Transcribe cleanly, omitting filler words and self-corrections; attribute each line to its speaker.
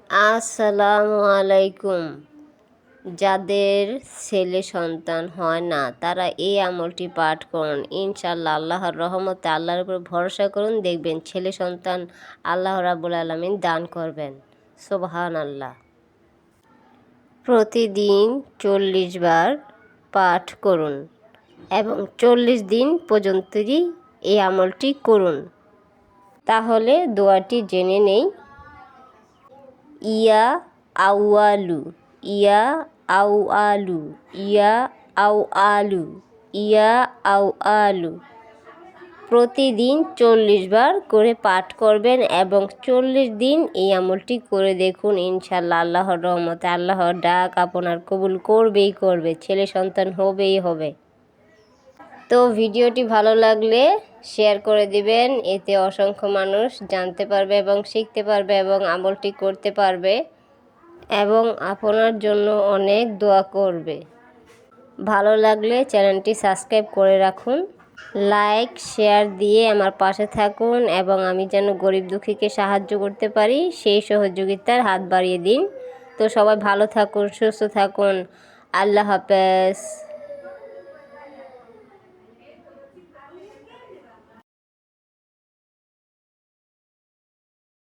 Speaker 1: আসসালামু আলাইকুম। যাদের ছেলে সন্তান হয় না তারা এই আমলটি পাঠ করুন, ইনশাআল্লাহ আল্লাহর রহমতে আল্লাহর উপর ভরসা করুন, দেখবেন ছেলে সন্তান আল্লাহ রাব্বুল আলামিন দান করবেন। সুবহানাল্লাহ। প্রতিদিন 40 বার পাঠ করুন এবং 40 দিন পর্যন্তই এই আমলটি করুন। তাহলে দোয়াটি জেনে নেই। ইয়া আউয়ালু, ইয়া আউয়ালু, ইয়া আউয়ালু, ইয়া আউয়ালু। প্রতিদিন 40 বার করে পাঠ করবেন এবং 40 দিন এই আমলটি করে দেখুন, ইনশাআল্লাহ আল্লাহর রহমতে আল্লাহর ডাক আপনার কবুল করবেই করবে, ছেলে সন্তান হবেই হবে। তো ভিডিওটি ভালো লাগলে শেয়ার করে দিবেন, এতে অসংখ্য মানুষ জানতে পারবে এবং শিখতে পারবে এবং আমলটি করতে পারবে এবং আপনার জন্য অনেক দোয়া করবে। ভালো লাগলে চ্যানেলটি সাবস্ক্রাইব করে রাখুন, লাইক শেয়ার দিয়ে আমার পাশে থাকুন এবং আমি যেন গরিব দুঃখীকে সাহায্য করতে পারি সেই সহযোগিতার হাত বাড়িয়ে দিন। তো সবাই ভালো থাকুন, সুস্থ থাকুন। আল্লাহ হাফেজ।